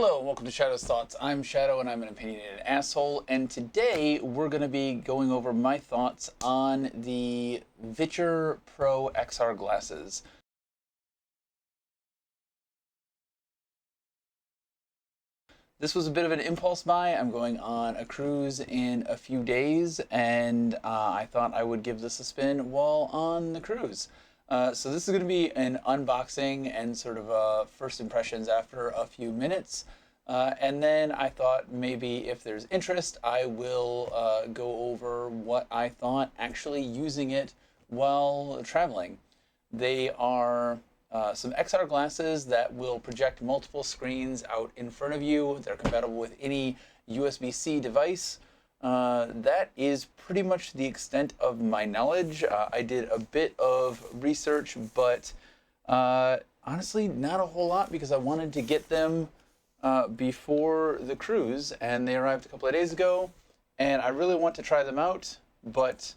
Hello, and welcome to Shadow's Thoughts. I'm Shadow, and I'm an opinionated asshole, and today we're going to be going over my thoughts on the Viture Pro XR glasses. This was a bit of an impulse buy. I'm going on a cruise in a few days, and I thought I would give this a spin while on the cruise. So this is going to be an unboxing and sort of first impressions after a few minutes. And then I thought maybe if there's interest, I will go over what I thought actually using it while traveling. They are some XR glasses that will project multiple screens out in front of you. They're compatible with any USB-C device. That is pretty much the extent of my knowledge. I did a bit of research, but honestly, not a whole lot because I wanted to get them before the cruise, and they arrived a couple of days ago, and I really want to try them out, but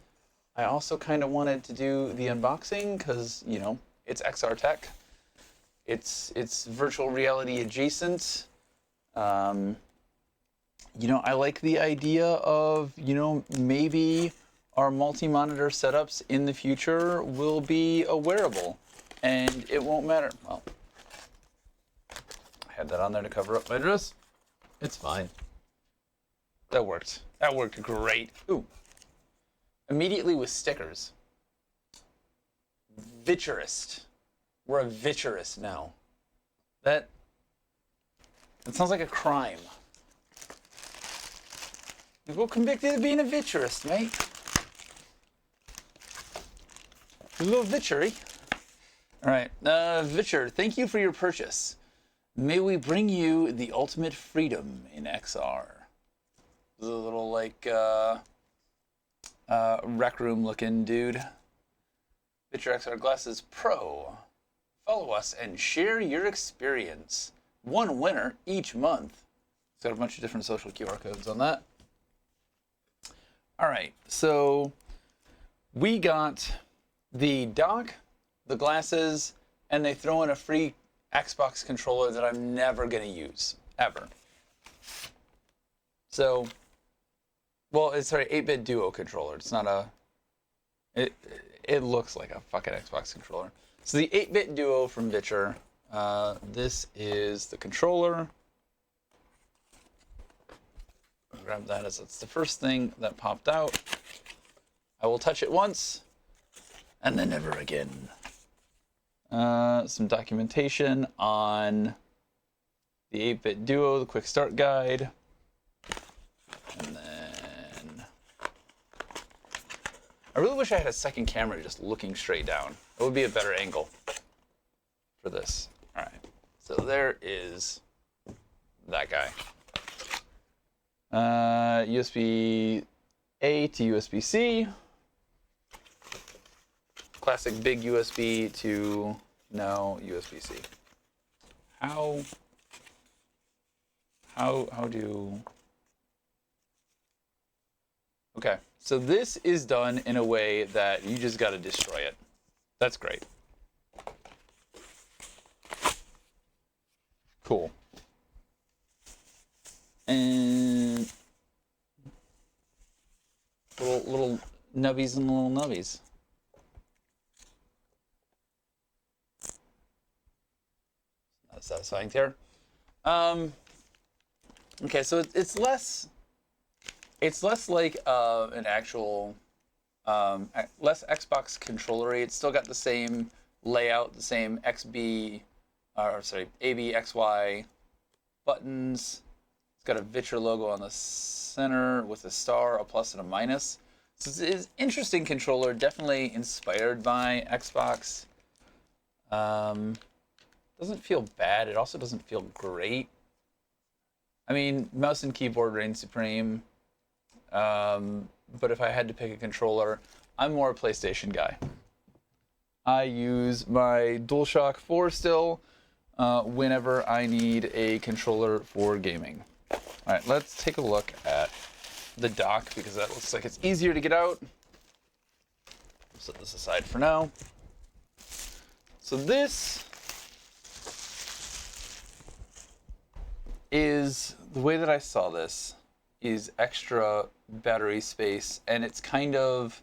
I also kind of wanted to do the unboxing because, you know, it's XR tech. It's virtual reality adjacent. You know, I like the idea of, you know, maybe our multi-monitor setups in the future will be a wearable and it won't matter. Well, I had that on there to cover up my dress. It's fine. That worked. That worked great. Ooh. Immediately with stickers. Viturist. We're a Viturist now. That sounds like a crime. You go convicted of being a Viturist, mate. A little Vitury. All right, Viture, thank you for your purchase. May we bring you the ultimate freedom in XR. This is a little like rec room looking dude. Viture XR Glasses Pro. Follow us and share your experience. One winner each month. It's got a bunch of different social QR codes on that. All right, so we got the dock, the glasses, and they throw in a free Xbox controller that I'm never going to use, ever. So, well, it's sorry, 8-bit Duo controller. It's not a, it looks like a fucking Xbox controller. So the 8-bit Duo from Viture, this is the controller. Grab that as it's the first thing that popped out. I will touch it once and then never again. Some documentation on the 8-bit Duo, the quick start guide. And then I really wish I had a second camera just looking straight down. It would be a better angle for this. All right, so there is that guy. USB-A to USB-C. Classic big USB to no USB-C. How do... Okay, so this is done in a way that you just got to destroy it. That's great. Cool. And little nubbies and little nubbies. Not satisfying there. Okay, so it's less like an actual less Xbox controller-y. It's still got the same layout, the same XB, or sorry, AB, XY buttons. It's got a Viture logo on the center with a star, a plus, and a minus. So it's an interesting controller, definitely inspired by Xbox. Doesn't feel bad. It also doesn't feel great. I mean, mouse and keyboard reign supreme. But if I had to pick a controller, I'm more a PlayStation guy. I use my DualShock 4 still whenever I need a controller for gaming. All right, let's take a look at the dock because that looks like it's easier to get out. Set this aside for now. So this is the way that I saw this is extra battery space, and it's kind of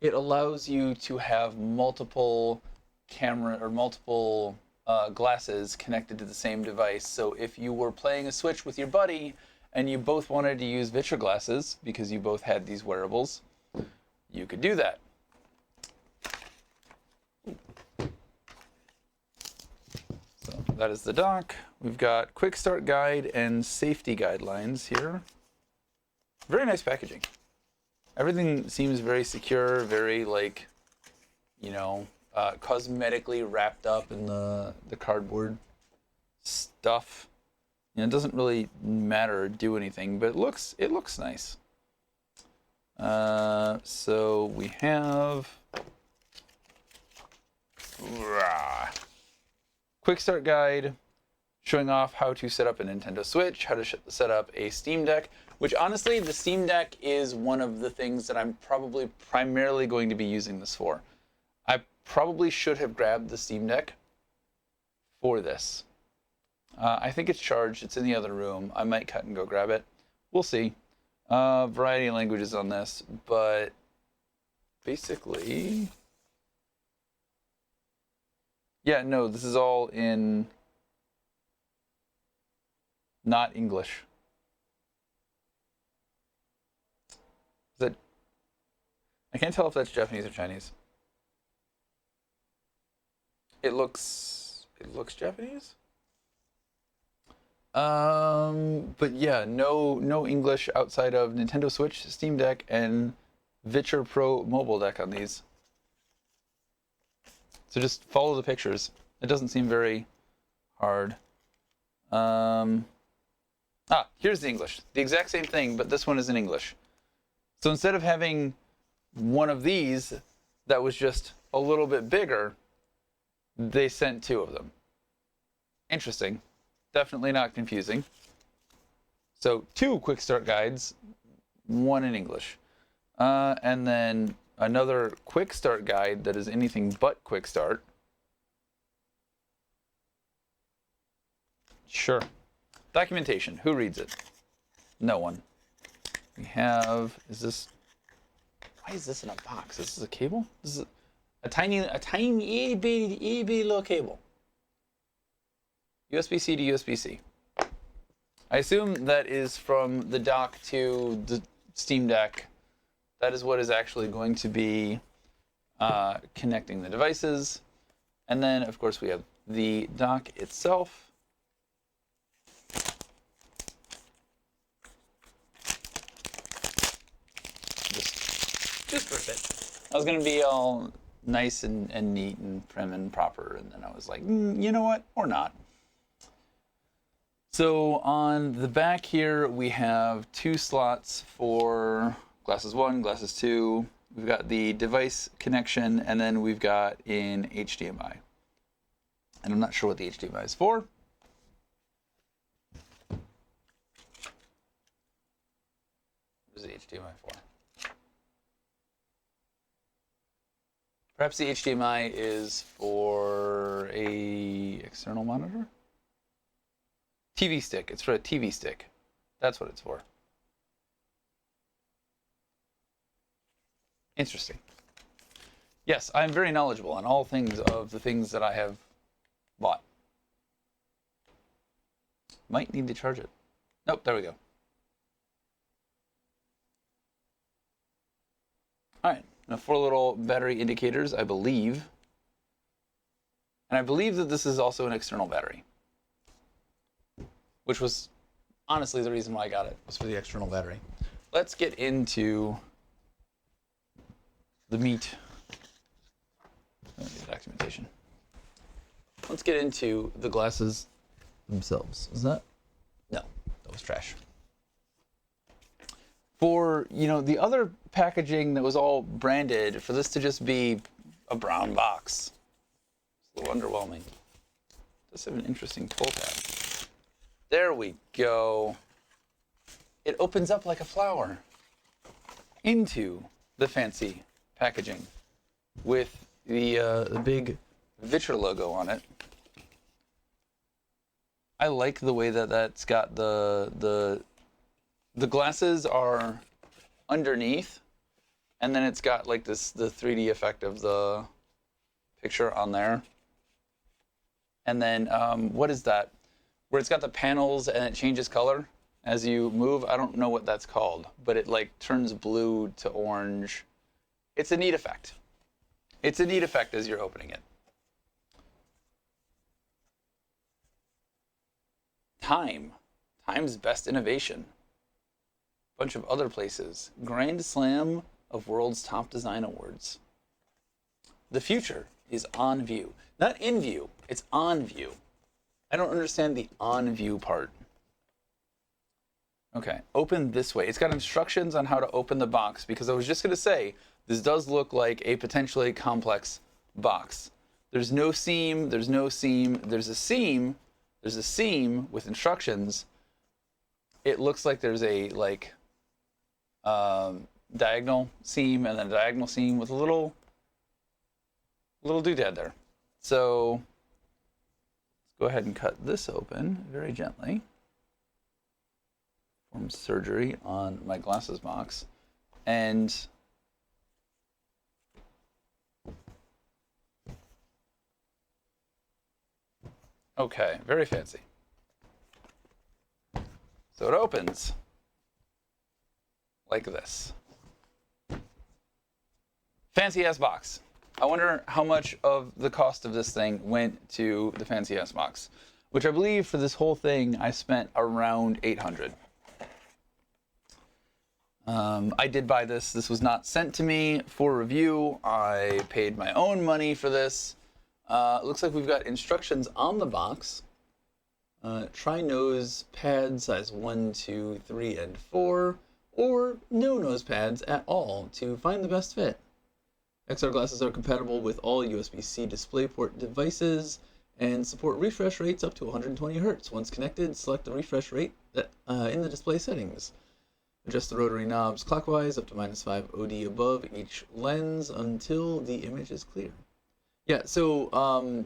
it allows you to have multiple camera or multiple glasses connected to the same device. So if you were playing a Switch with your buddy and you both wanted to use Viture glasses because you both had these wearables, you could do that. So that is the dock. We've got quick start guide and safety guidelines here. Very nice packaging. Everything seems very secure, very like, you know, cosmetically wrapped up in the cardboard stuff. You know, it doesn't really matter or do anything, but it looks nice. So we have quick start guide showing off how to set up a Nintendo Switch, how to set up a Steam Deck, which honestly, the Steam Deck is one of the things that I'm probably primarily going to be using this for. I probably should have grabbed the Steam Deck for this. I think it's charged. It's in the other room. I might cut and go grab it. We'll see. Variety of languages on this, but basically... Yeah, no, this is all in not English. Is that... I can't tell if that's Japanese or Chinese. It looks Japanese? But yeah, no English outside of Nintendo Switch, Steam Deck, and Viture Pro mobile deck on these. So just follow the pictures. It doesn't seem very hard. Here's the English. The exact same thing, but this one is in English. So instead of having one of these that was just a little bit bigger, they sent two of them. Interesting. Definitely not confusing. So 2 quick start guides, 1 in English. And then another quick start guide that is anything but quick start. Sure. Documentation. Who reads it? No one. We have, why is this in a box? This is a cable? This is a tiny itty bitty little cable. USB-C to USB-C. I assume that is from the dock to the Steam Deck. That is what is actually going to be connecting the devices. And then, of course, we have the dock itself. Just for a bit. I was going to be all nice and neat and prim and proper, and then I was like, you know what, or not. So on the back here, we have 2 slots for glasses 1, glasses 2. We've got the device connection, and then we've got in HDMI. And I'm not sure what the HDMI is for. What is the HDMI for? Perhaps the HDMI is for a external monitor? TV stick. It's for a TV stick. That's what it's for. Interesting. Yes, I'm very knowledgeable on all things of the things that I have bought. Might need to charge it. Nope, there we go. All right, now 4 little battery indicators, I believe. And I believe that this is also an external battery, which was honestly the reason why I got it, was for the external battery. Let's get into the meat. Documentation. Let's get into the glasses themselves. Is that? No, that was trash. For, you know, the other packaging that was all branded, for this to just be a brown box, it's a little underwhelming. It does have an interesting pull tab. There we go. It opens up like a flower into the fancy packaging with the big Viture logo on it. I like the way that that's got the glasses are underneath, and then it's got like this the 3D effect of the picture on there. And then what is that? Where it's got the panels and it changes color as you move. I don't know what that's called, but it like turns blue to orange. It's a neat effect. It's a neat effect as you're opening it. Time's best innovation. Bunch of other places. Grand Slam of World's Top Design Awards. The future is on view. Not in view, it's on view. I don't understand the on view part. Okay, open this way. It's got instructions on how to open the box, because I was just gonna say, this does look like a potentially complex box. There's no seam, there's no seam, there's a seam with instructions. It looks like there's a diagonal seam and then a diagonal seam with a little doodad there. So let's go ahead and cut this open very gently. Perform surgery on my glasses box. And okay, very fancy. So it opens like this. Fancy ass box. I wonder how much of the cost of this thing went to the fancy ass box, which I believe for this whole thing I spent around $800. I did buy this. This was not sent to me for review. I paid my own money for this. It looks like we've got instructions on the box. Try nose pads size 1, 2, 3, and 4, or no nose pads at all to find the best fit. XR glasses are compatible with all USB-C DisplayPort devices and support refresh rates up to 120 Hz. Once connected, select the refresh rate in the display settings. Adjust the rotary knobs clockwise up to -5 OD above each lens until the image is clear. Yeah, so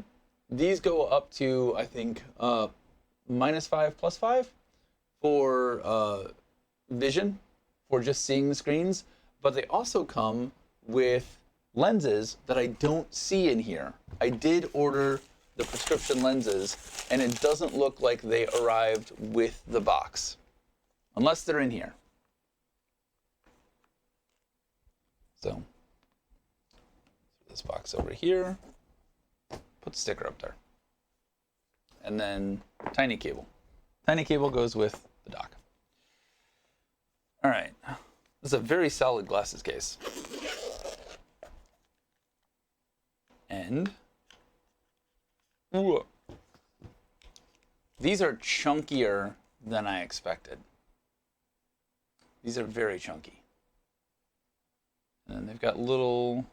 these go up to, I think, -5, +5 for vision, for just seeing the screens, but they also come with lenses that I don't see in here. I did order the prescription lenses, and it doesn't look like they arrived with the box, unless they're in here. So, this box over here, put the sticker up there. And then tiny cable. Tiny cable goes with the dock. All right, this is a very solid glasses case. And ooh, these are chunkier than I expected. These are very chunky. And they've got little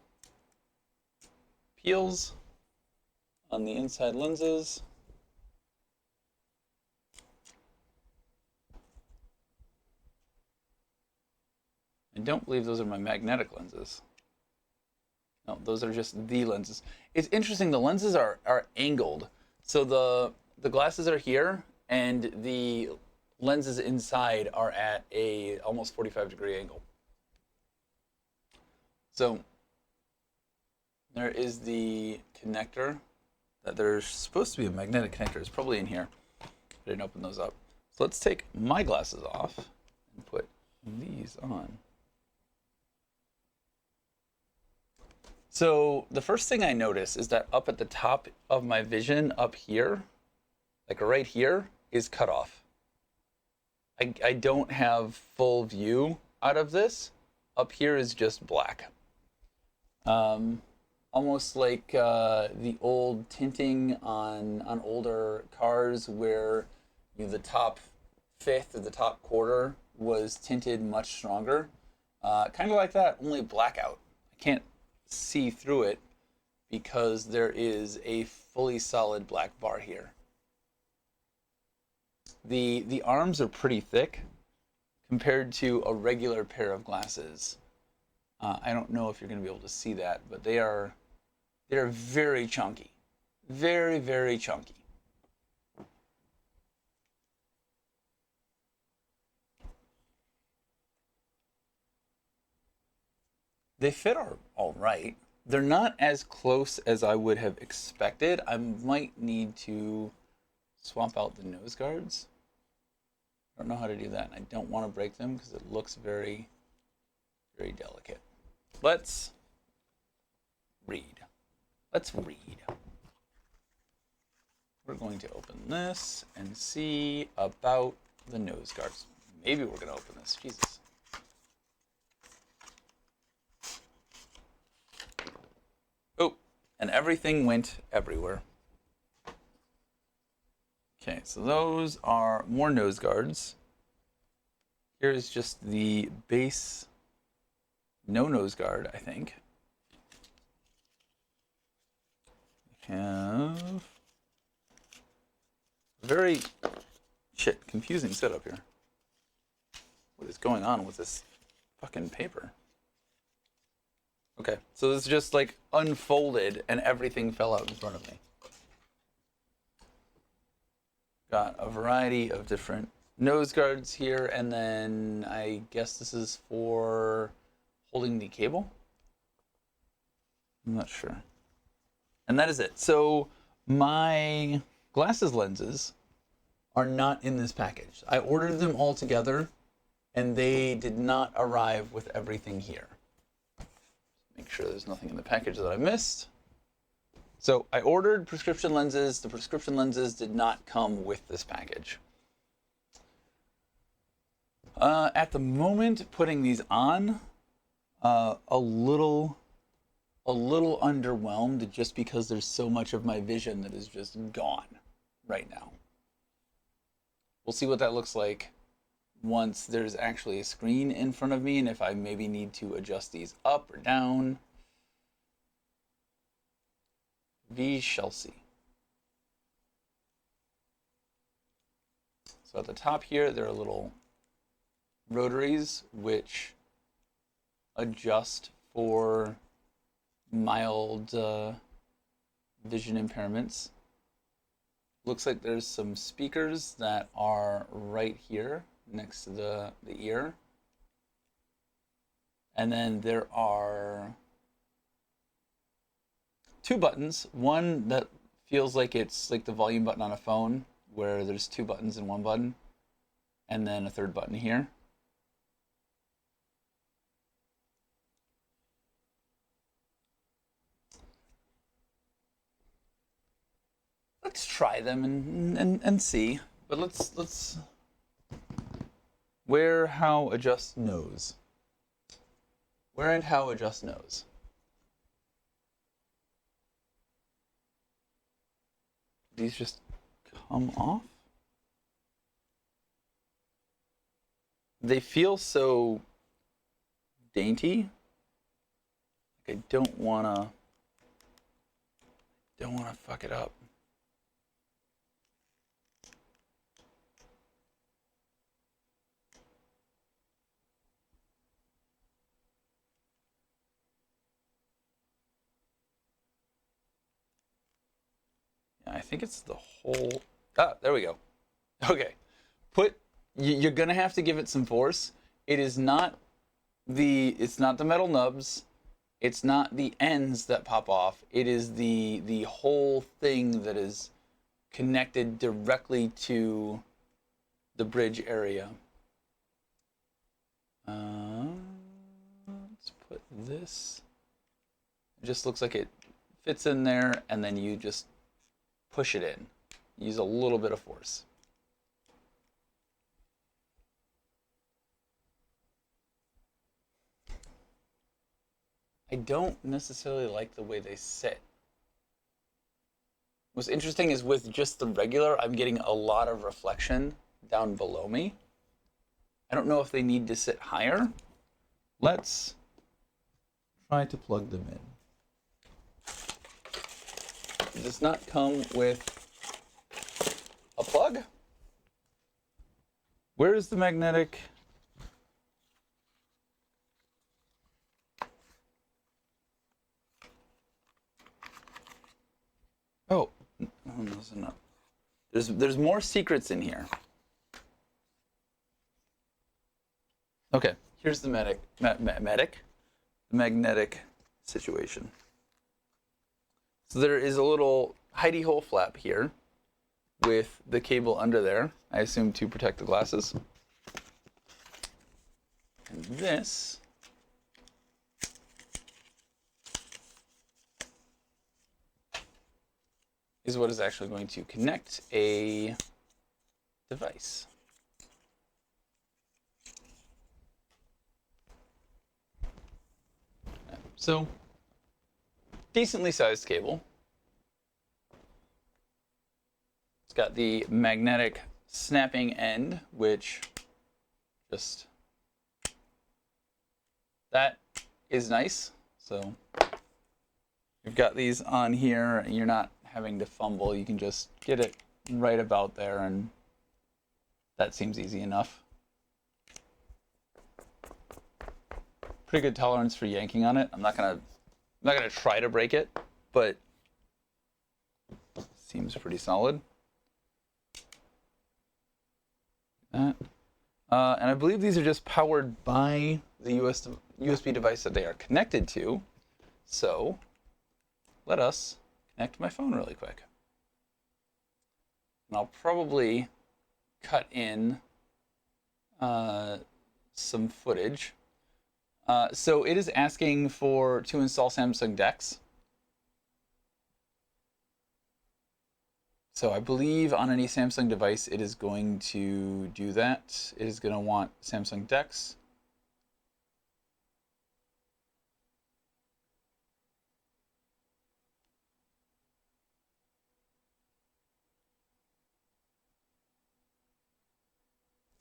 peels on the inside lenses. I don't believe those are my magnetic lenses. No, those are just the lenses. It's interesting, the lenses are angled. So the glasses are here, and the lenses inside are at a almost 45-degree angle. So there is the connector. That there's supposed to be a magnetic connector. It's probably in here. I didn't open those up. So let's take my glasses off and put these on. So the first thing I notice is that up at the top of my vision up here, like right here, is cut off. I don't have full view out of this. Up here is just black. Almost like the old tinting on older cars where the top fifth or the top quarter was tinted much stronger. Kind of like that, only blackout. I can't see through it because there is a fully solid black bar here. The arms are pretty thick compared to a regular pair of glasses. I don't know if you're going to be able to see that, but they're very chunky, very chunky. They fit all right. They're not as close as I would have expected. I might need to swap out the nose guards. I don't know how to do that. I don't want to break them because it looks very, very delicate. Let's read. Let's read. We're going to open this and see about the nose guards. Maybe we're going to open this. Jesus. Oh, and everything went everywhere. Okay, so those are more nose guards. Here's just the base no nose guard, I think. We have very confusing setup here. What is going on with this fucking paper? Okay, so this just like unfolded and everything fell out in front of me. Got a variety of different nose guards here, and then I guess this is for holding the cable. I'm not sure. And that is it. So my glasses lenses are not in this package. I ordered them all together, and they did not arrive with everything here. Make sure there's nothing in the package that I missed. So I ordered prescription lenses. The prescription lenses did not come with this package. At the moment, putting these on, a little underwhelmed just because there's so much of my vision that is just gone right now. We'll see what that looks like once there's actually a screen in front of me, and if I maybe need to adjust these up or down. We shall see. So at the top here, there are little rotaries which adjust for mild vision impairments. Looks like there's some speakers that are right here next to the ear. And then there are two buttons. One that feels like it's like the volume button on a phone, where there's two buttons in one button, and then a third button here. Let's try them and see. But let's where, how, adjust nose. Where and how adjust nose. These just come off. They feel so dainty. Like I don't wanna fuck it up. I think it's the whole. Ah, there we go. Okay, you're gonna have to give it some force. It is not it's not the metal nubs. It's not the ends that pop off. It is the whole thing that is connected directly to the bridge area. Let's put this. It just looks like it fits in there, and then you just push it in. Use a little bit of force. I don't necessarily like the way they sit. What's interesting is with just the regular, I'm getting a lot of reflection down below me. I don't know if they need to sit higher. Let's try to plug them in. It does not come with a plug. Where is the magnetic? Oh, those are not. There's more secrets in here. Okay, here's the the magnetic situation. So there is a little hidey hole flap here with the cable under there, I assume to protect the glasses. And this is what is actually going to connect a device. So, decently sized cable. It's got the magnetic snapping end, which just, that is nice. So, you've got these on here, and you're not having to fumble. You can just get it right about there, and that seems easy enough. Pretty good tolerance for yanking on it. I'm not gonna try to break it, but seems pretty solid. And I believe these are just powered by the USB device that they are connected to. So let us connect my phone really quick. And I'll probably cut in some footage. So it is asking to install Samsung DeX. So I believe on any Samsung device, it is going to do that. It is going to want Samsung DeX.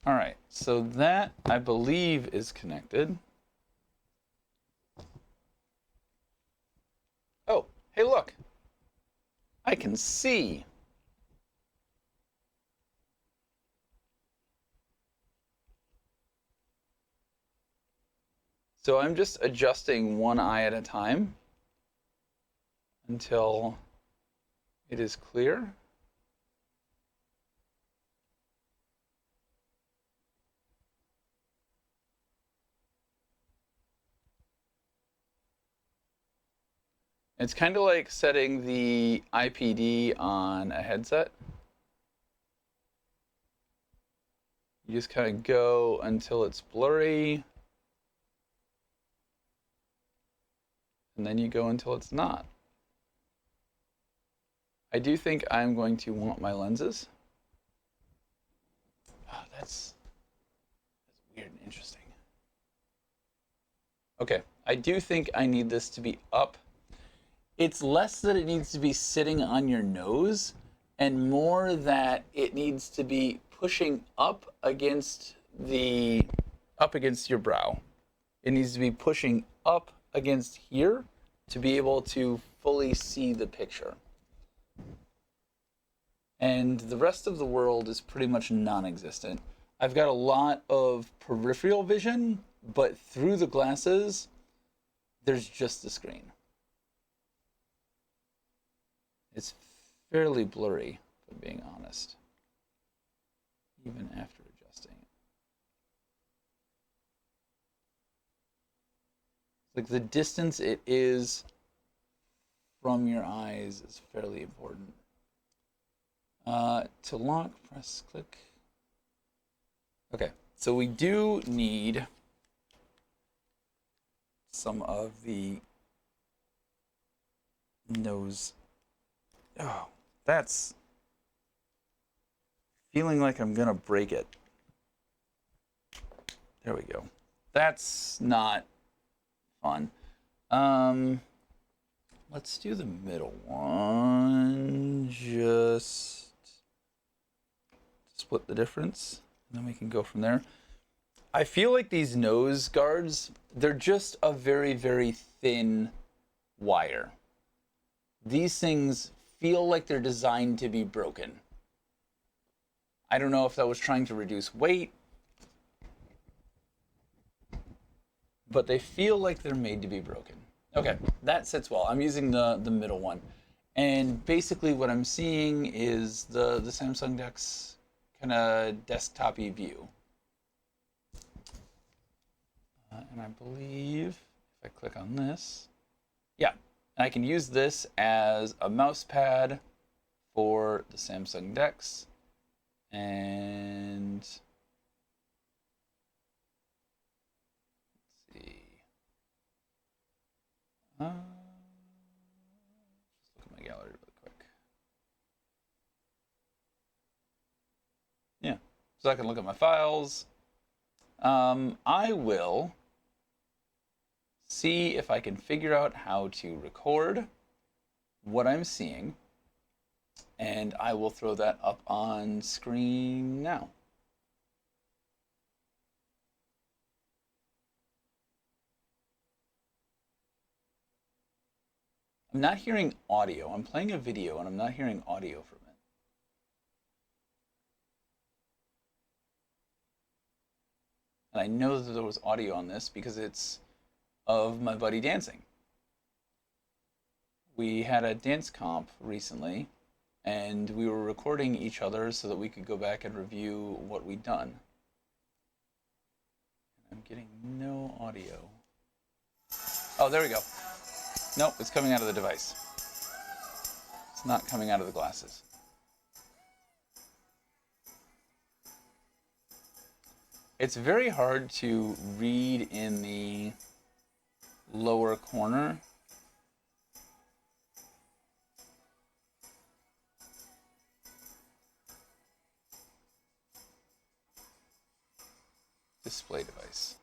All right, so that I believe is connected. Oh, hey, look. I can see. So I'm just adjusting one eye at a time until it is clear. It's kind of like setting the IPD on a headset. You just kind of go until it's blurry, and then you go until it's not. I do think I'm going to want my lenses. Oh, that's weird and interesting. Okay, I do think I need this to be up. It's less that it needs to be sitting on your nose, and more that it needs to be pushing up against your brow. It needs to be pushing up against here to be able to fully see the picture. And the rest of the world is pretty much non-existent. I've got a lot of peripheral vision, but through the glasses, there's just the screen. It's fairly blurry, if I'm being honest, even after adjusting it. Like the distance it is from your eyes is fairly important. To lock, press click. Okay, so we do need some of the nose. Oh, that's feeling like I'm gonna break it. There we go. That's not fun. Let's do the middle one. Just split the difference, and then we can go from there. I feel like these nose guards, they're just a very, very thin wire. These things feel like they're designed to be broken. I don't know if that was trying to reduce weight, but they feel like they're made to be broken. Okay, that sits well. I'm using the middle one. And basically what I'm seeing is the Samsung DeX kind of desktop-y view. And I believe If I click on this, yeah, and I can use this as a mouse pad for the Samsung DeX. And let's see. Just look at my gallery really quick. Yeah, so I can look at my files. I will see if I can figure out how to record what I'm seeing, and I will throw that up on screen now. I'm not hearing audio. I'm playing a video and I'm not hearing audio from it. And I know that there was audio on this because it's of my buddy dancing. We had a dance comp recently and we were recording each other so that we could go back and review what we'd done. I'm getting no audio. Oh, there we go. Nope, it's coming out of the device. It's not coming out of the glasses. It's very hard to read in the lower corner. Display device.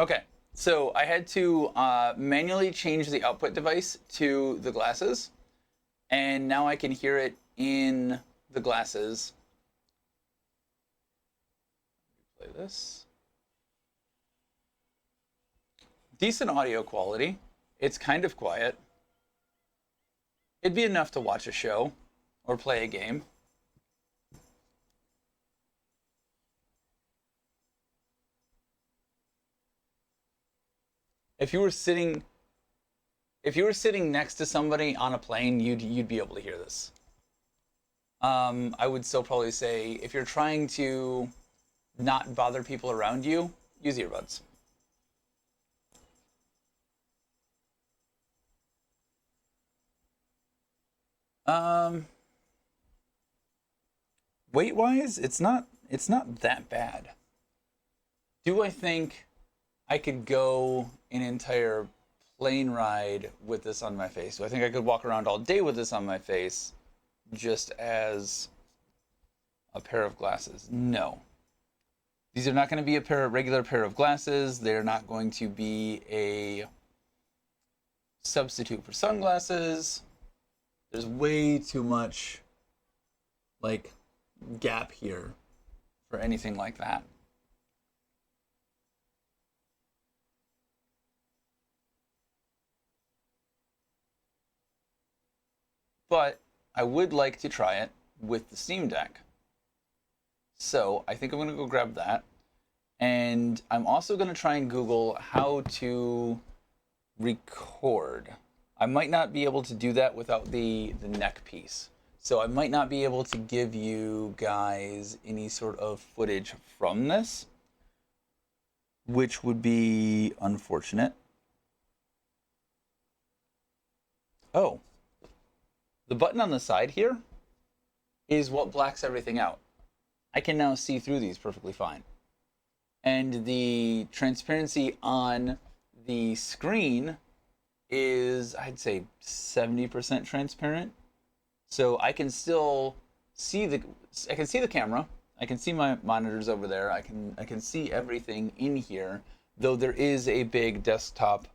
Okay, so I had to manually change the output device to the glasses, and now I can hear it in the glasses. Play this. Decent audio quality. It's kind of quiet. It'd be enough to watch a show or play a game. If you were sitting next to somebody on a plane, you'd be able to hear this. I would still probably say if you're trying to not bother people around you, use earbuds. Weight-wise, it's not that bad. Do I think I could go an entire plane ride with this on my face? So I think I could walk around all day with this on my face just as a pair of glasses. No. These are not going to be a regular pair of glasses. They're not going to be a substitute for sunglasses. There's way too much like gap here for anything like that. But I would like to try it with the Steam Deck. So I think I'm going to go grab that. And I'm also going to try and Google how to record. I might not be able to do that without the neck piece. So I might not be able to give you guys any sort of footage from this, which would be unfortunate. Oh. The button on the side here is what blacks everything out. I can now see through these perfectly fine. And the transparency on the screen is, I'd say, 70% transparent. So I can still see the camera. I can see my monitors over there. I can see everything in here, though there is a big desktop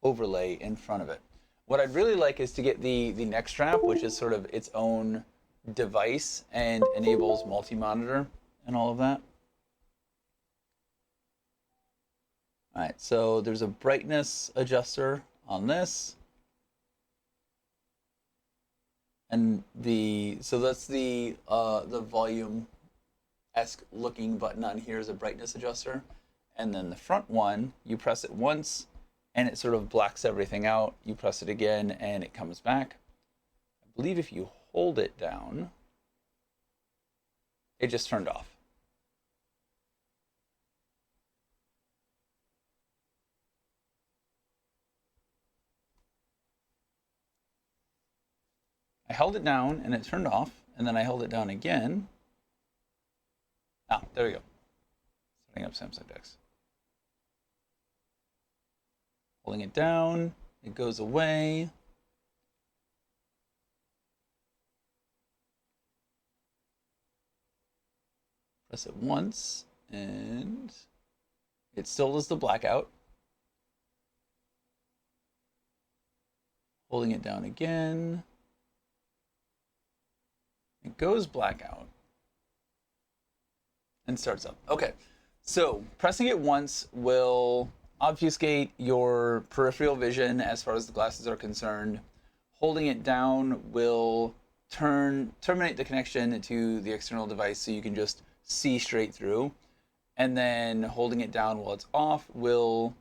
overlay in front of it. What I'd really like is to get the neck strap, which is sort of its own device and enables multi-monitor and all of that. All right, so there's a brightness adjuster on this. And so that's the volume-esque looking button on here is a brightness adjuster. And then the front one, you press it once, and it sort of blacks everything out. You press it again, and it comes back. I believe if you hold it down, it just turned off. I held it down and it turned off, and then I held it down again. Ah, there we go. Setting up Samsung decks. Holding it down, it goes away. Press it once, and it still does the blackout. Holding it down again. It goes blackout and starts up. Okay, so pressing it once will obfuscate your peripheral vision as far as the glasses are concerned. Holding it down will terminate the connection to the external device so you can just see straight through. And then holding it down while it's off will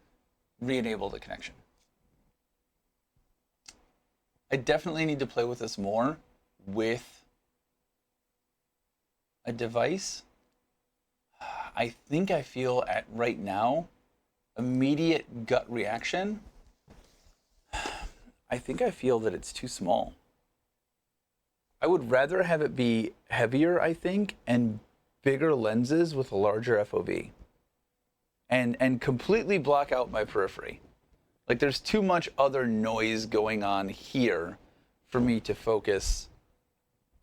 re-enable the connection. I definitely need to play with this more with a device. I think I feel at right now, immediate gut reaction, I think I feel that it's too small. I would rather have it be heavier, I think, and bigger lenses with a larger FOV. And completely block out my periphery. Like there's too much other noise going on here for me to focus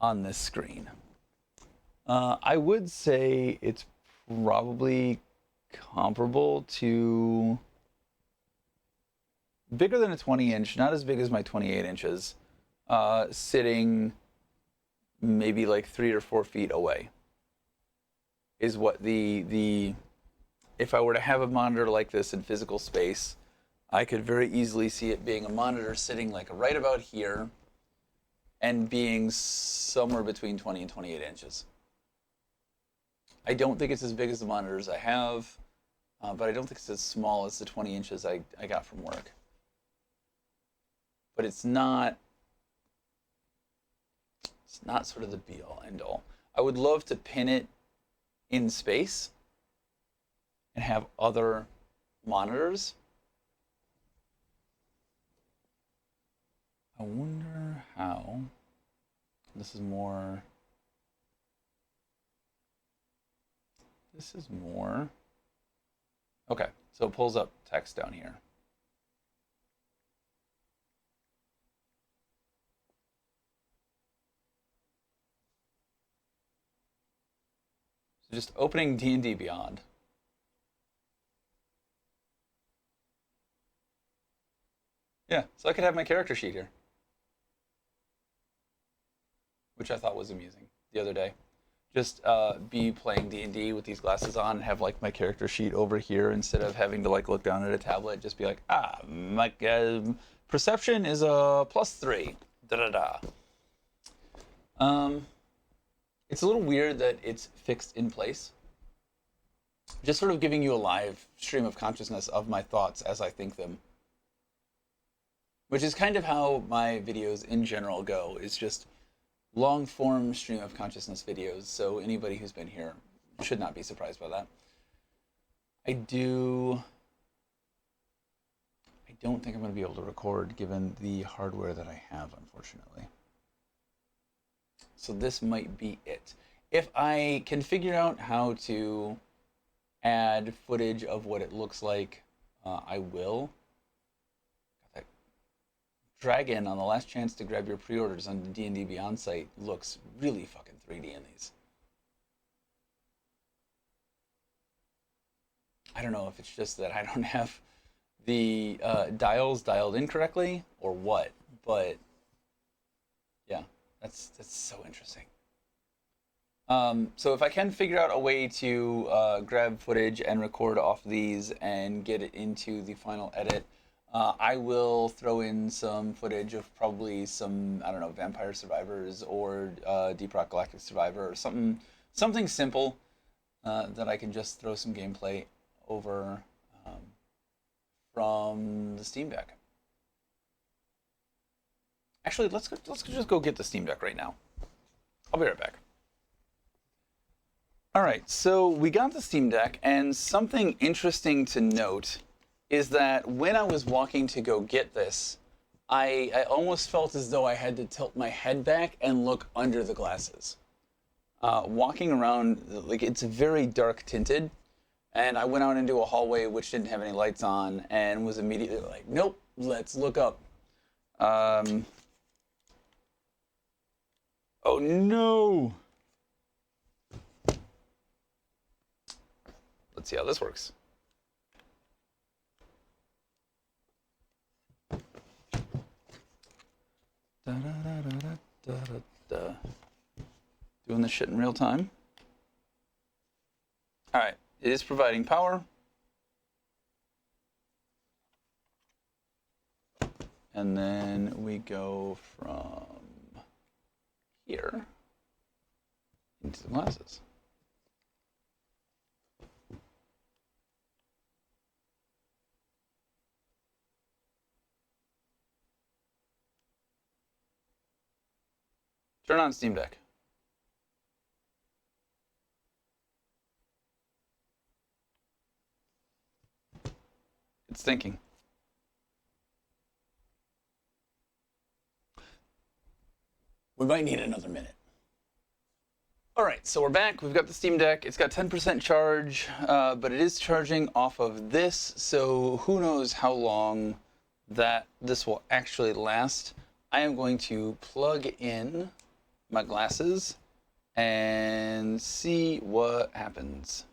on this screen. I would say it's probably comparable to bigger than a 20-inch, not as big as my 28 inches, sitting maybe like 3 or 4 feet away is what the if I were to have a monitor like this in physical space, I could very easily see it being a monitor sitting like right about here and being somewhere between 20 and 28 inches. I don't think it's as big as the monitors I have, but I don't think it's as small as the 20 inches I got from work. But it's not sort of the be-all, end-all. I would love to pin it in space and have other monitors. I wonder how. This is more. Okay, so it pulls up text down here. So just opening D&D Beyond. Yeah, so I could have my character sheet here, which I thought was amusing the other day. Just be playing D&D with these glasses on and have like my character sheet over here instead of having to like look down at a tablet. Just be like, my perception is a +3. It's a little weird that it's fixed in place. Just sort of giving you a live stream of consciousness of my thoughts as I think them. Which is kind of how my videos in general go, is just long form stream of consciousness videos, so anybody who's been here should not be surprised by that. I don't think I'm going to be able to record given the hardware that I have, unfortunately. So this might be it. If I can figure out how to add footage of what it looks like, I will. Dragon on the last chance to grab your pre-orders on the D&D Beyond site looks really fucking 3D in these. I don't know if it's just that I don't have the dials dialed in correctly or what, but yeah, that's so interesting. So if I can figure out a way to grab footage and record off these and get it into the final edit, I will throw in some footage of probably some, I don't know, Vampire Survivors or Deep Rock Galactic Survivor or something simple that I can just throw some gameplay over from the Steam Deck. Actually, let's just go get the Steam Deck right now. I'll be right back. All right, so we got the Steam Deck, and something interesting to note is that when I was walking to go get this, I almost felt as though I had to tilt my head back and look under the glasses. Walking around, like, it's very dark tinted, and I went out into a hallway which didn't have any lights on and was immediately like, nope, let's look up. Oh no! Let's see how this works. Da, da, da, da, da, da, da. Doing this shit in real time. All right, it is providing power. And then we go from here into the glasses. Turn on Steam Deck. It's thinking. We might need another minute. All right, so we're back. We've got the Steam Deck. It's got 10% charge, but it is charging off of this, so who knows how long that this will actually last. I am going to plug in my glasses and see what happens.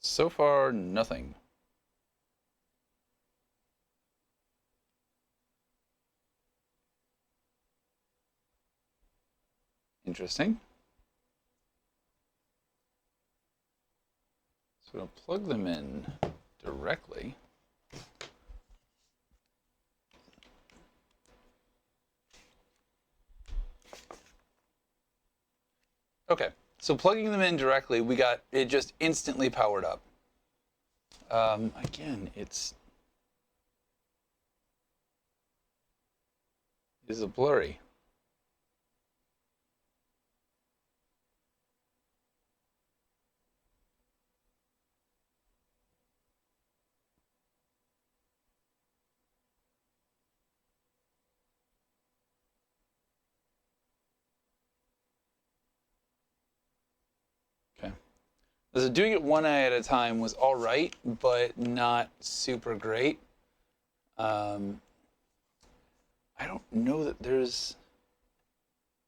So far, nothing. Interesting. So I'll plug them in directly. Okay, so plugging them in directly, we got it just instantly powered up. Again, it's a blurry. So doing it one eye at a time was all right, but not super great. I don't know that there's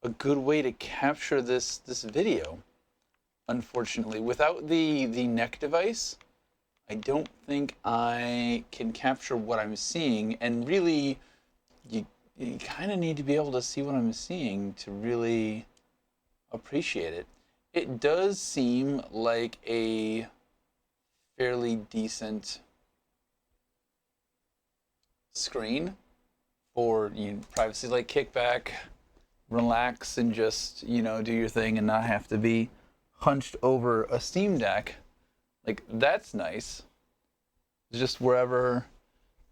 a good way to capture this video, unfortunately. Without the neck device, I don't think I can capture what I'm seeing, and really, you kind of need to be able to see what I'm seeing to really appreciate it. It does seem like a fairly decent screen for privacy, like kick back, relax, and just do your thing and not have to be hunched over a Steam Deck. Like, that's nice. Just however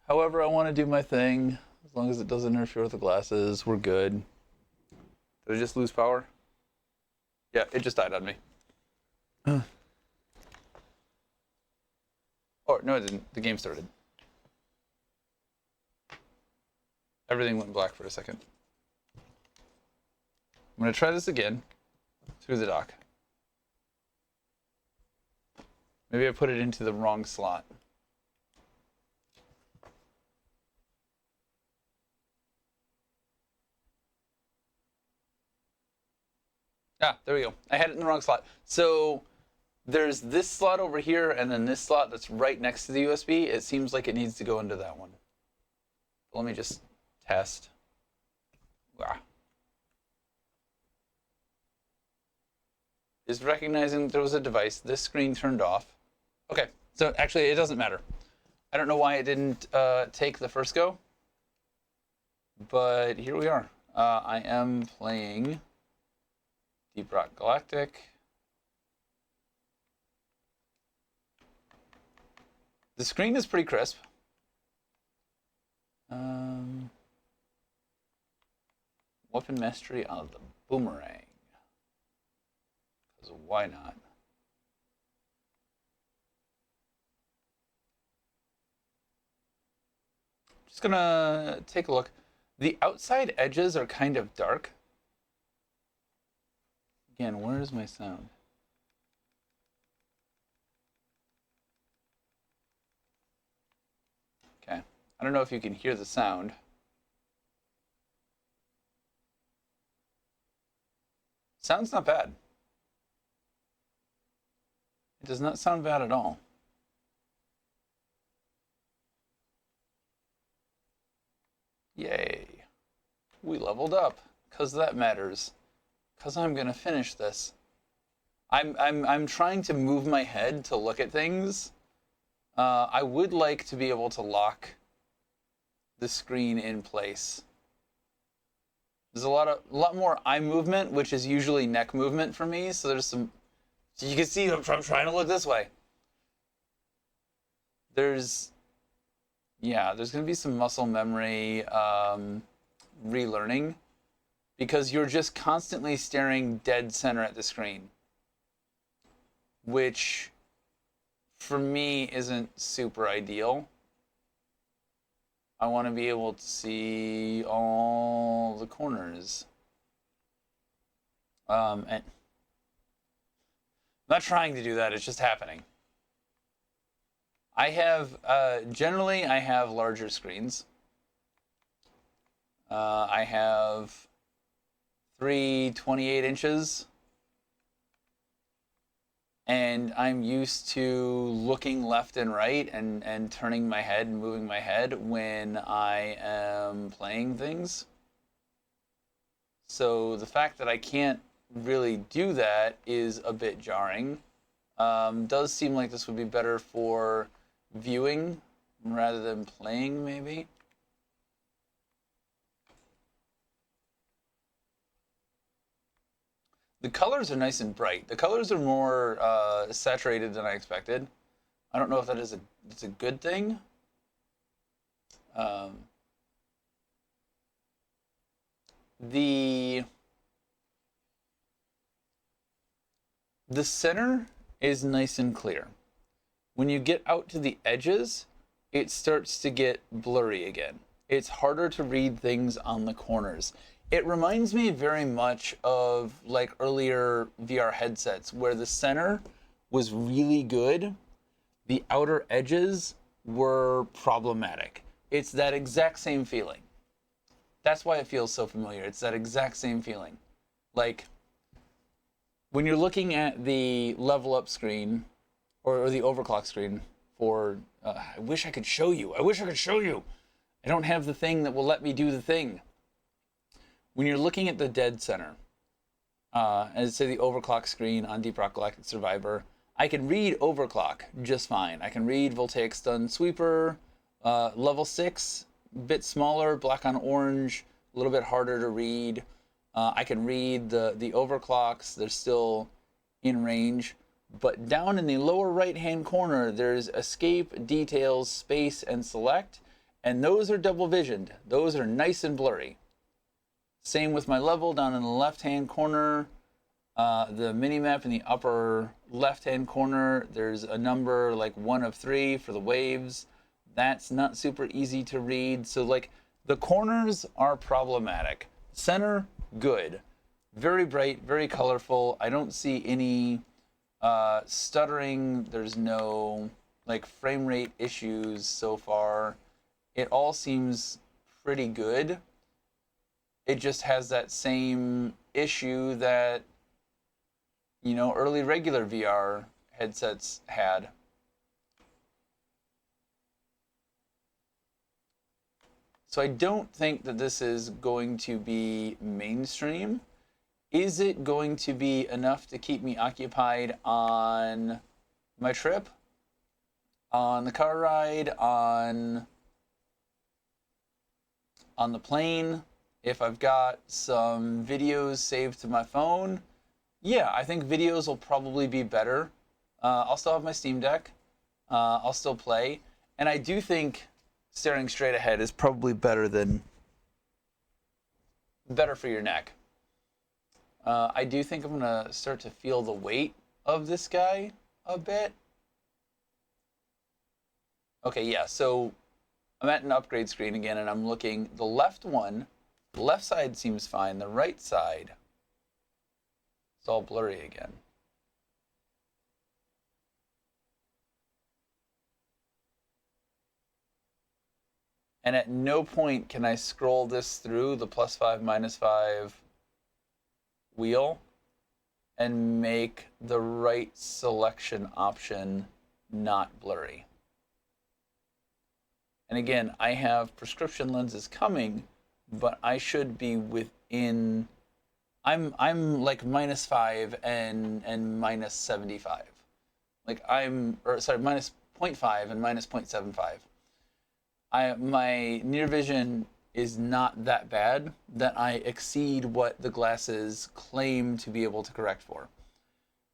I want to do my thing, as long as it doesn't interfere with the glasses, we're good. Did I just lose power? Yeah, it just died on me. Oh, no, it didn't. The game started. Everything went black for a second. I'm going to try this again through the dock. Maybe I put it into the wrong slot. Ah, there we go. I had it in the wrong slot. So there's this slot over here, and then this slot that's right next to the USB. It seems like it needs to go into that one. Let me just test. Ah. Is recognizing that there was a device. This screen turned off. Okay, so actually it doesn't matter. I don't know why it didn't take the first go, but here we are. I am playing Deep Rock Galactic. The screen is pretty crisp. Weapon mastery on the boomerang. Because why not? Just gonna take a look. The outside edges are kind of dark. Again, where is my sound? Okay. I don't know if you can hear the sound. Sounds not bad. It does not sound bad at all. Yay. We leveled up, because that matters. Because I'm gonna finish this. I'm trying to move my head to look at things. I would like to be able to lock the screen in place. There's a lot more eye movement, which is usually neck movement for me. So there's some. So you can see I'm trying to look this way. There's gonna be some muscle memory relearning, because you're just constantly staring dead center at the screen, which for me isn't super ideal. I want to be able to see all the corners. And I'm not trying to do that, it's just happening. I have, generally I have larger screens. I have 3 28 inches. And I'm used to looking left and right and turning my head and moving my head when I am playing things. So the fact that I can't really do that is a bit jarring. Does seem like this would be better for viewing rather than playing, maybe. The colors are nice and bright. The colors are more saturated than I expected. I don't know if that is it's a good thing. The center is nice and clear. When you get out to the edges, it starts to get blurry again. It's harder to read things on the corners. It reminds me very much of like earlier VR headsets where the center was really good. The outer edges were problematic. It's that exact same feeling. That's why it feels so familiar. It's that exact same feeling. Like when you're looking at the level up screen or the overclock screen for, I wish I could show you. I wish I could show you. I don't have the thing that will let me do the thing. When you're looking at the dead center, as say the overclock screen on Deep Rock Galactic Survivor, I can read overclock just fine. I can read Voltaic Stun Sweeper, level 6, bit smaller, black on orange, a little bit harder to read. I can read the overclocks, they're still in range. But down in the lower right hand corner, there's escape, details, space, and select. And those are double visioned. Those are nice and blurry. Same with my level down in the left-hand corner. The mini-map in the upper left-hand corner, there's a number like 1 of 3 for the waves. That's not super easy to read. So like the corners are problematic. Center, good. Very bright, very colorful. I don't see any stuttering. There's no like frame rate issues so far. It all seems pretty good. It just has that same issue that, you know, early regular VR headsets had. So I don't think that this is going to be mainstream. Is it going to be enough to keep me occupied on my trip, on the car ride, on the plane? If I've got some videos saved to my phone, yeah, I think videos will probably be better. I'll still have my Steam Deck. I'll still play. And I do think staring straight ahead is probably better for your neck. I do think I'm gonna start to feel the weight of this guy a bit. Okay, yeah, so I'm at an upgrade screen again, and I'm looking. The left side seems fine. The right side, it's all blurry again. And at no point can I scroll this through the +5, -5 wheel and make the right selection option not blurry. And again, I have prescription lenses coming, but I should be within, I'm like -5 and -75. Like sorry, -0.5 and -0.75. My near vision is not that bad that I exceed what the glasses claim to be able to correct for.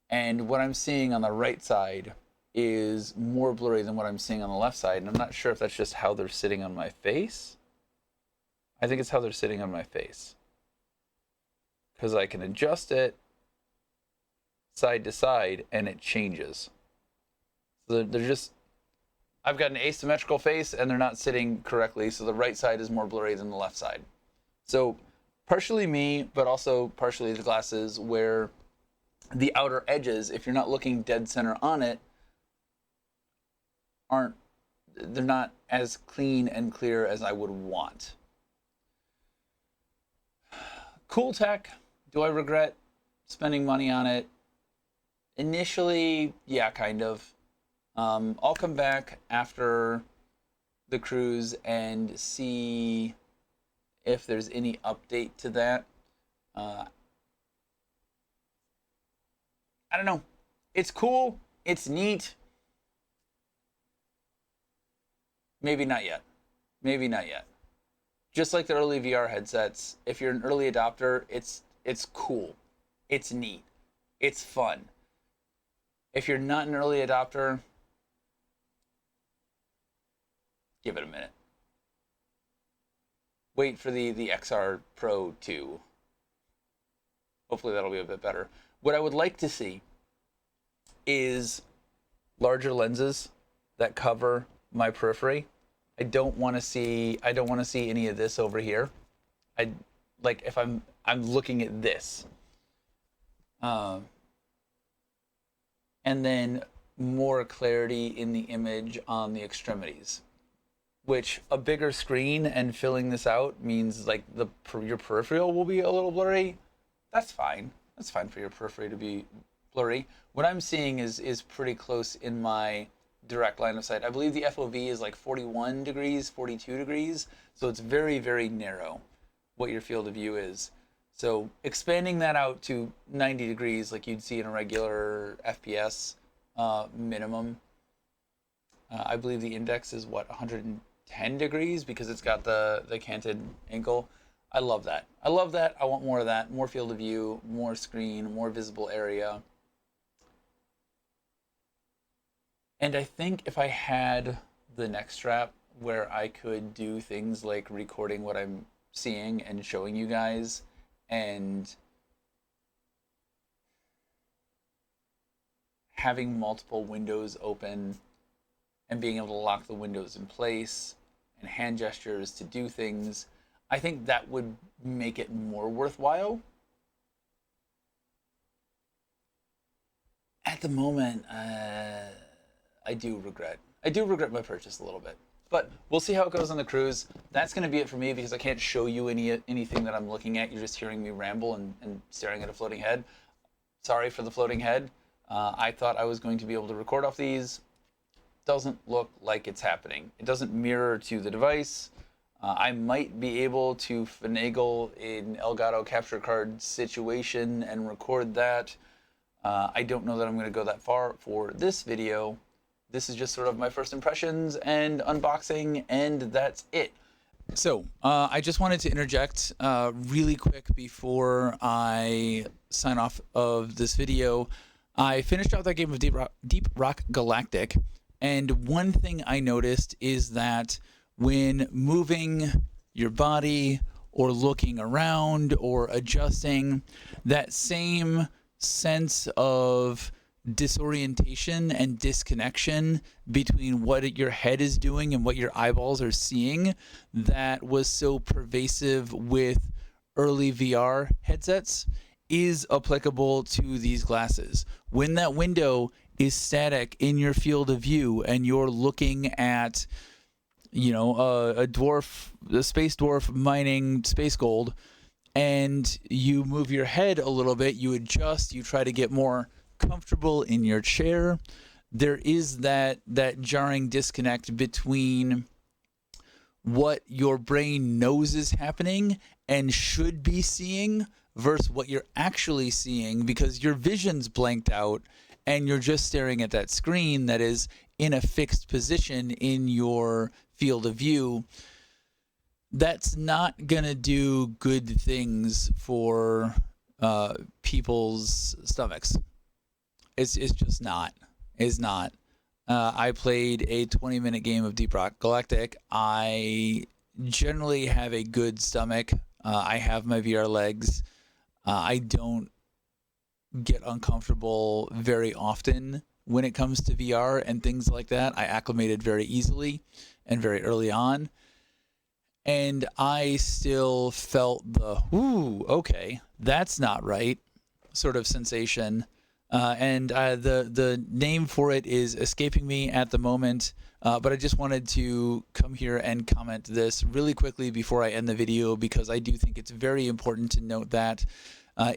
And what I'm seeing on the right side is more blurry than what I'm seeing on the left side. And I'm not sure if that's just how they're sitting on my face. I think it's how they're sitting on my face. Because I can adjust it side to side and it changes. So they're just, I've got an asymmetrical face and they're not sitting correctly, so the right side is more blurry than the left side. So partially me, but also partially the glasses, where the outer edges, if you're not looking dead center on it, they're not as clean and clear as I would want. Cool tech. Do I regret spending money on it? Initially, yeah, kind of. I'll come back after the cruise and see if there's any update to that. I don't know. It's cool. It's neat. Maybe not yet. Maybe not yet. Just like the early VR headsets, if you're an early adopter, it's cool. It's neat. It's fun. If you're not an early adopter, give it a minute. Wait for the XR Pro 2. Hopefully that'll be a bit better. What I would like to see is larger lenses that cover my periphery. I don't want to see any of this over here. Like if I'm looking at this. And then more clarity in the image on the extremities. Which a bigger screen and filling this out means like your peripheral will be a little blurry. That's fine. That's fine for your periphery to be blurry. What I'm seeing is pretty close in my direct line of sight. I believe the FOV is like 41 degrees, 42 degrees. So it's very, very narrow what your field of view is. So expanding that out to 90 degrees like you'd see in a regular FPS minimum. I believe the index is what, 110 degrees because it's got the canted angle. I love that. I love that. I want more of that. More field of view, more screen, more visible area. And I think if I had the neck strap where I could do things like recording what I'm seeing and showing you guys, and having multiple windows open and being able to lock the windows in place and hand gestures to do things, I think that would make it more worthwhile. At the moment, I do regret my purchase a little bit. But we'll see how it goes on the cruise. That's going to be it for me because I can't show you anything that I'm looking at. You're just hearing me ramble and staring at a floating head. Sorry for the floating head. I thought I was going to be able to record off these. Doesn't look like it's happening. It doesn't mirror to the device. I might be able to finagle an Elgato capture card situation and record that. I don't know that I'm going to go that far for this video. This is just sort of my first impressions and unboxing, and that's it. So I just wanted to interject really quick before I sign off of this video. I finished out that game of Deep Rock Galactic, and one thing I noticed is that when moving your body or looking around or adjusting, that same sense of disorientation and disconnection between what your head is doing and what your eyeballs are seeing that was so pervasive with early VR headsets is applicable to these glasses. When that window is static in your field of view and you're looking at, you know, a space dwarf mining space gold, and you move your head a little bit, you adjust, you try to get more comfortable in your chair, there is that jarring disconnect between what your brain knows is happening and should be seeing versus what you're actually seeing, because your vision's blanked out and you're just staring at that screen that is in a fixed position in your field of view. That's not gonna do good things for people's stomachs. It's just not. It's not. I played a 20-minute game of Deep Rock Galactic. I generally have a good stomach. I have my VR legs. I don't get uncomfortable very often when it comes to VR and things like that. I acclimated very easily and very early on. And I still felt the, ooh, okay, that's not right sort of sensation. And the name for it is escaping me at the moment, but I just wanted to come here and comment this really quickly before I end the video, because I do think it's very important to note that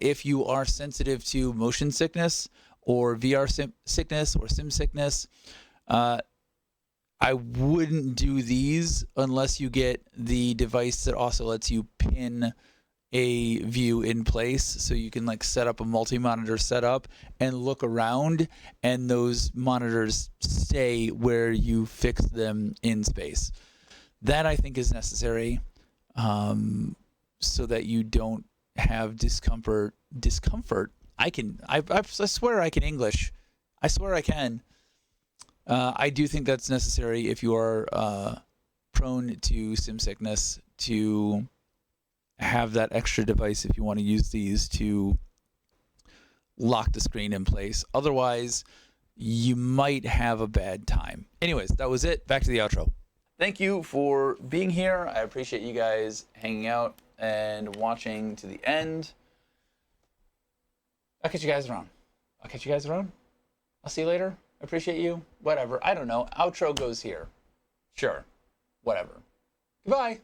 if you are sensitive to motion sickness or VR sickness or sim sickness, I wouldn't do these unless you get the device that also lets you pin a view in place, so you can like set up a multi-monitor setup and look around, and those monitors stay where you fix them in space. That I think is necessary, so that you don't have discomfort. I swear I can English. I swear I can. I do think that's necessary if you are prone to sim sickness, to have that extra device if you want to use these to lock the screen in place. Otherwise, you might have a bad time. Anyways, that was it. Back to the outro. Thank you for being here. I appreciate you guys hanging out and watching to the end. I'll catch you guys around. I'll see you later. I appreciate you. Whatever. I don't know. Outro goes here. Sure. Whatever. Goodbye.